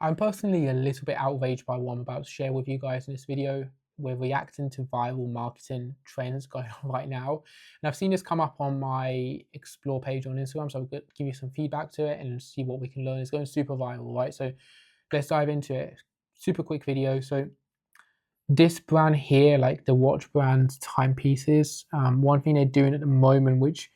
I'm personally a little bit outraged by what I'm about to share with you guys in this video. We're reacting to viral marketing trends going on right now. And I've seen this come up on my explore page on Instagram, so I'll give you some feedback to it and see what we can learn. It's going super viral, right? So let's dive into it. Super quick video. So this brand here, like the watch brand timepieces, one thing they're doing at the moment, which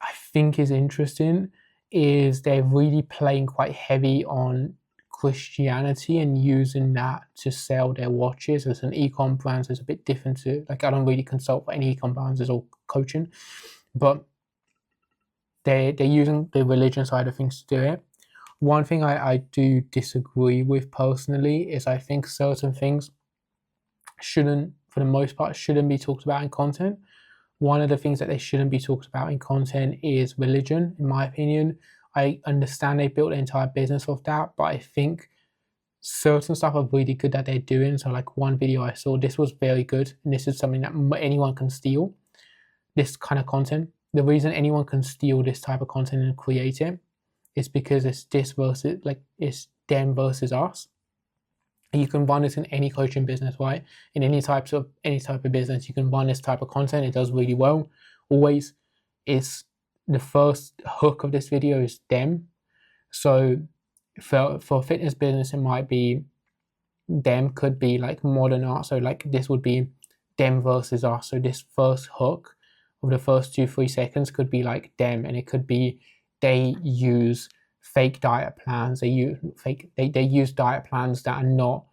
I think is interesting, is they're really playing quite heavy on Christianity and using that to sell their watches. As an e-com brand, so it's a bit different to, like, I don't really consult for any e-com brands, it's all coaching, but they're using the religion side of things to do it. One thing I do disagree with personally is I think certain things shouldn't, for the most part, shouldn't be talked about in content. One of the things that they shouldn't be talked about in content is religion, in my opinion. I understand they built their entire business off that, but I think certain stuff are really good that they're doing. So like one video I saw, this was very good, and this is something that anyone can steal, this kind of content. The reason anyone can steal this type of content and create it is because it's this versus, like, it's them versus us. You can run this in any coaching business, right? In any type of business, you can run this type of content. It does really well. Always, it's the first hook of this video is them. So for a fitness business, it might be them, could be like modern art. So like this would be them versus us. So this first hook of the first 2-3 seconds could be like them, and it could be they use fake diet plans. They use diet plans that are not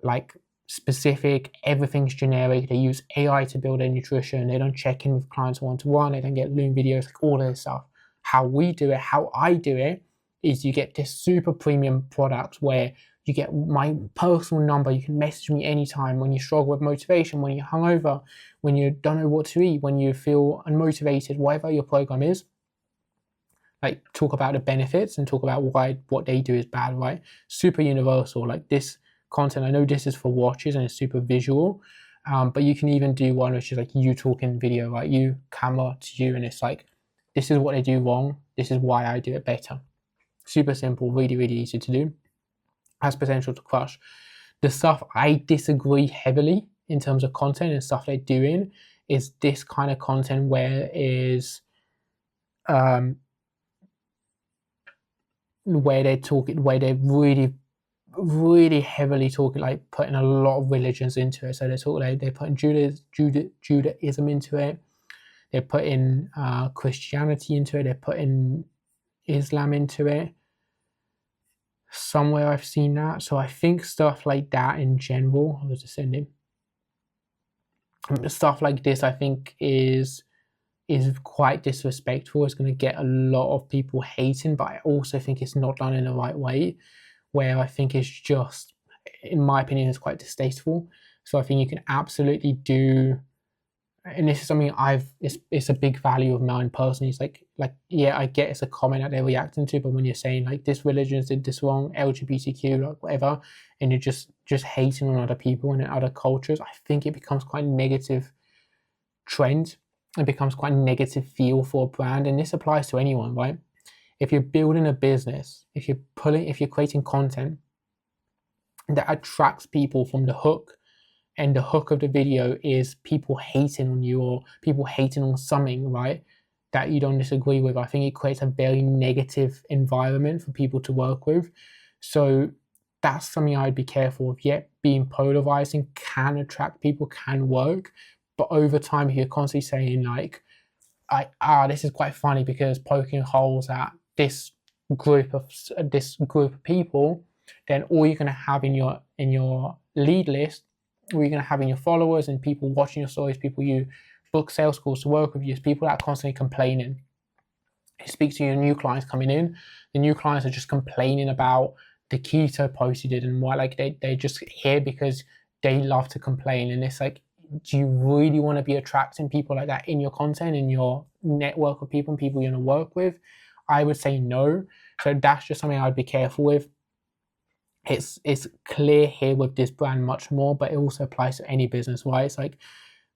like specific. Everything's generic. They use AI to build their nutrition. They don't check in with clients one-to-one. They don't get Loom videos, like all of this stuff. How we do it, how I do it, is you get this super premium product where you get my personal number. You can message me anytime when you struggle with motivation, when you're hungover, when you don't know what to eat, when you feel unmotivated, whatever your program is. Like, talk about the benefits and talk about why what they do is bad, right? Super universal. Like this content, I know this is for watches and it's super visual, but you can even do one which is like you talking video, right? You camera to you, and it's like, this is what they do wrong, this is why I do it better. Super simple, really, really easy to do. Has potential to crush. The stuff I disagree heavily in terms of content and stuff they're doing is this kind of content where they're really, really heavily talking, like putting a lot of religions into it. So they're putting Judaism into it, they're putting Christianity into it, they're putting Islam into it. Somewhere I've seen that. So I think stuff like that in general, I was just sending stuff like this, I think is quite disrespectful. It's going to get a lot of people hating, but I also think it's not done in the right way, where I think it's just, in my opinion, it's quite distasteful. So I think you can absolutely do, and this is something it's a big value of mine personally. It's like yeah, I get it's a comment that they're reacting to, but when you're saying like this religion did this wrong, LGBTQ, like whatever, and you're just hating on other people and other cultures, I think it becomes quite a negative trend. It becomes quite a negative feel for a brand, and this applies to anyone, right? If you're building a business, if you're creating content that attracts people from the hook, and the hook of the video is people hating on you or people hating on something, right, that you don't disagree with, I think it creates a very negative environment for people to work with. So that's something I'd be careful of. Yet being polarizing can attract people, can work, but over time, if you're constantly saying like, this is quite funny because poking holes at this group of people, then all you're going to have in your lead list, or you're going to have in your followers and people watching your stories, people you book sales calls to work with you, is people that are constantly complaining. You speak to your new clients coming in, the new clients are just complaining about the keto post you did and why, like they just here because they love to complain. And it's like, do you really want to be attracting people like that in your content, in your network of people and people you're going to work with? I would say no. So that's just something I'd be careful with. It's clear here with this brand much more, but it also applies to any business, right? It's like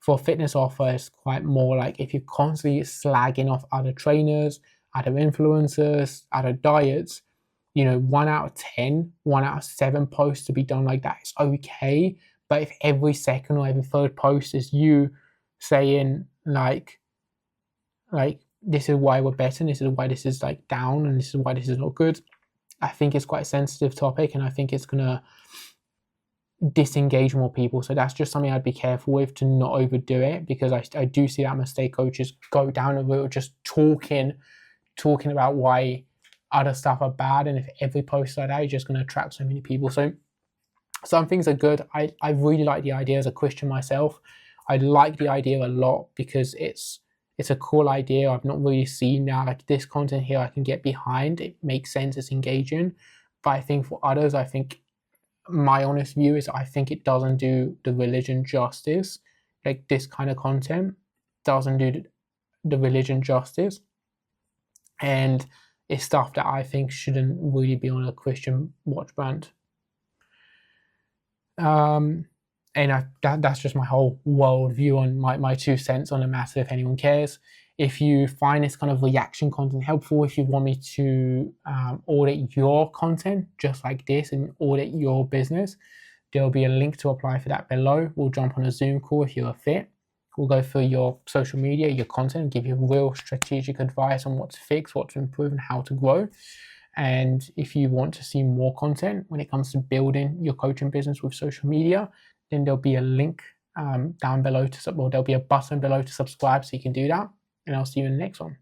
for a fitness offer, it's quite more like if you're constantly slagging off other trainers, other influencers, other diets, you know, 1 out of 10, 1 out of 7 posts to be done like that is okay. But if every second or every third post is you saying like this is why we're better, and this is why this is like down, and this is why this is not good, I think it's quite a sensitive topic, and I think it's gonna disengage more people. So that's just something I'd be careful with, to not overdo it, because I do see that mistake coaches go down the road just talking about why other stuff are bad, and if every post like that, you're just going to attract so many people. So some things are good. I really like the idea as a Christian myself. I like the idea a lot because it's a cool idea. I've not really seen now like this content here I can get behind. It makes sense, it's engaging. But I think for others, I think my honest view is I think it doesn't do the religion justice. Like this kind of content doesn't do the religion justice, and it's stuff that I think shouldn't really be on a Christian watch brand. And that's just my whole world view on my 2 cents on the matter, if anyone cares. If you find this kind of reaction content helpful, if you want me to audit your content just like this and audit your business, there'll be a link to apply for that below. We'll jump on a Zoom call if you're a fit. We'll go through your social media, your content, give you real strategic advice on what to fix, what to improve, and how to grow. And if you want to see more content when it comes to building your coaching business with social media, then there'll be a link down below there'll be a button below to subscribe, so you can do that. And I'll see you in the next one.